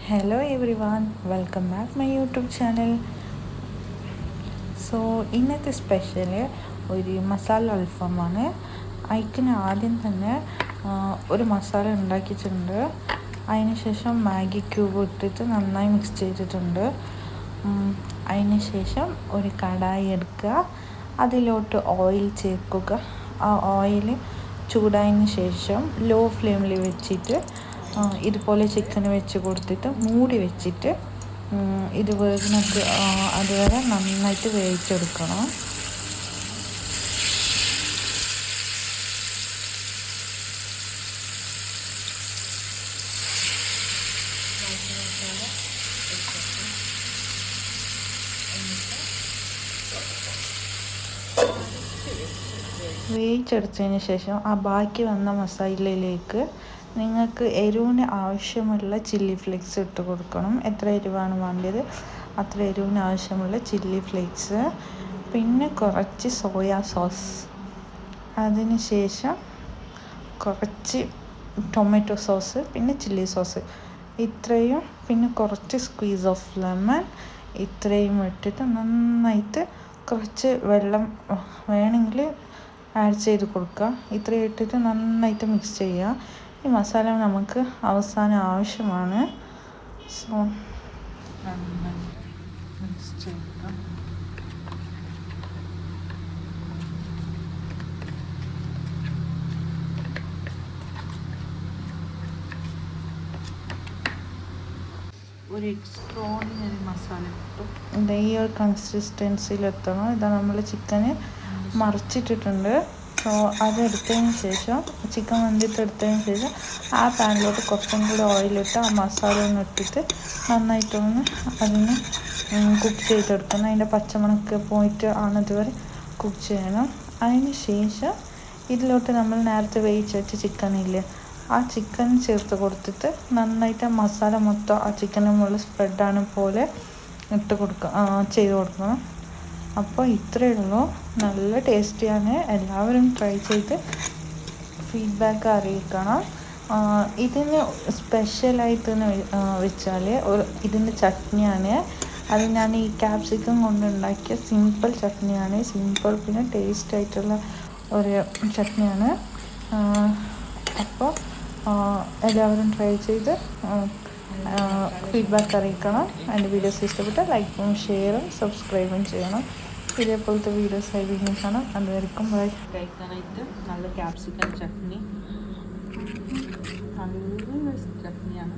Hello every one, welcome back my YouTube channel. So ഇന്നത്തെ special ഒരു മസാല അൽഫാമാണ്. അതിന് ആദ്യം തന്നെ ഒരു മസാല ഉണ്ടാക്കിയിട്ടുണ്ട്. അതിന് ശേഷം മാഗി ക്യൂബ് ഇട്ടിട്ട് നന്നായി മിക്സ് ചെയ്തിട്ടുണ്ട്. അതിന് ശേഷം ഒരു കടായി എടുക്കുക, അതിലോട്ട് ഓയിൽ ചേർക്കുക. ആ ഓയിൽ ചൂടായതിന് ശേഷം ലോ ഫ്ലെയിമിൽ വെച്ചിട്ട് ഇതുപോലെ ചിക്കൻ വെച്ച് കൊടുത്തിട്ട് മൂടി വെച്ചിട്ട് ഇത് വേകുന്നത് അതുവരെ നന്നായിട്ട് വേവിച്ചെടുക്കണം. വേവിച്ചെടുത്തതിന് ശേഷം ആ ബാക്കി വന്ന മസാലയിലേക്ക് നിങ്ങൾക്ക് എരിവിന് ആവശ്യമുള്ള ചില്ലി ഫ്ലേക്സ് ഇട്ട് കൊടുക്കണം. എത്ര എരിവാണ് വേണ്ടത് അത്ര എരിവിന് ആവശ്യമുള്ള ചില്ലി ഫ്ലേക്സ്, പിന്നെ കുറച്ച് സോയാ സോസ്, അതിന് ശേഷം കുറച്ച് ടൊമാറ്റോ സോസ്, പിന്നെ ചില്ലി സോസ്, ഇത്രയും, പിന്നെ കുറച്ച് സ്ക്വീസ് ഓഫ് ലെമൺ, ഇത്രയും ഇട്ടിട്ട് നന്നായിട്ട് കുറച്ച് വെള്ളം വേണമെങ്കിൽ ആഡ് ചെയ്ത് കൊടുക്കുക. ഇത്രയും ഇട്ടിട്ട് നന്നായിട്ട് മിക്സ് ചെയ്യുക. ഈ മസാല നമുക്ക് അവസാനം ആവശ്യമാണ്. സോ നന്നായിട്ട് മിക്സ് ചെയ്യുക. ഒരു എക്സ്ട്രോർഡിനറി മസാല കിട്ടും. ഈ ഒരു കൺസിസ്റ്റൻസിയിലെത്തണം. ഇതാ നമ്മൾ ചിക്കന് മറിച്ചിട്ടിട്ടുണ്ട്. സോ അതെടുത്തതിന് ശേഷം ചിക്കൻ വെന്തിട്ടെടുത്തതിന് ശേഷം ആ പാനിലോട്ട് കുറച്ചും കൂടി ഓയിലിട്ട് ആ മസാല ഒന്ന് ഇട്ടിട്ട് നന്നായിട്ടൊന്ന് അതിന് കുക്ക് ചെയ്തെടുക്കണം. അതിൻ്റെ പച്ചമണക്ക് പോയിട്ട് ഇതുവരെ കുക്ക് ചെയ്യണം. അതിന് ശേഷം ഇതിലോട്ട് നമ്മൾ നേരത്തെ വേവിച്ച് വെച്ച ചിക്കനില്ലേ, ആ ചിക്കൻ ചേർത്ത് കൊടുത്തിട്ട് നന്നായിട്ട് ആ മസാല മൊത്തം ആ ചിക്കൻ്റെ മുകളിൽ സ്പ്രെഡാണ് പോലെ ചെയ്ത് കൊടുക്കണം. അപ്പോൾ ഇത്രയേ ഉള്ളൂ. നല്ല ടേസ്റ്റിയാണ്. എല്ലാവരും ട്രൈ ചെയ്ത് ഫീഡ്ബാക്ക് അറിയിക്കണം. ഇതിന് സ്പെഷ്യലായിട്ട് വെച്ചാൽ ഇതിൻ്റെ ചട്നിയാണ്. അത് ഞാൻ ഈ ക്യാപ്സിക്കം കൊണ്ടുണ്ടാക്കിയ സിമ്പിൾ ചട്നിയാണ്. സിമ്പിൾ പിന്നെ ടേസ്റ്റ് ആയിട്ടുള്ള ഒരു ചട്നിയാണ്. അപ്പോൾ എല്ലാവരും ട്രൈ ചെയ്ത് ഫീഡ്ബാക്ക് അറിയിക്കണം. എൻ്റെ വീഡിയോസ് ഇഷ്ടപ്പെട്ടാൽ ലൈക്കും ഷെയറും സബ്സ്ക്രൈബും ചെയ്യണം. ഇതേപോലത്തെ വീഡിയോസ് ആയി വീണ്ടും കാണാം. അതുവരെക്കും കഴിക്കാനായിട്ട് നല്ല ക്യാപ്സിക്കം ചട്നി, നല്ല ചട്നിയാണ്.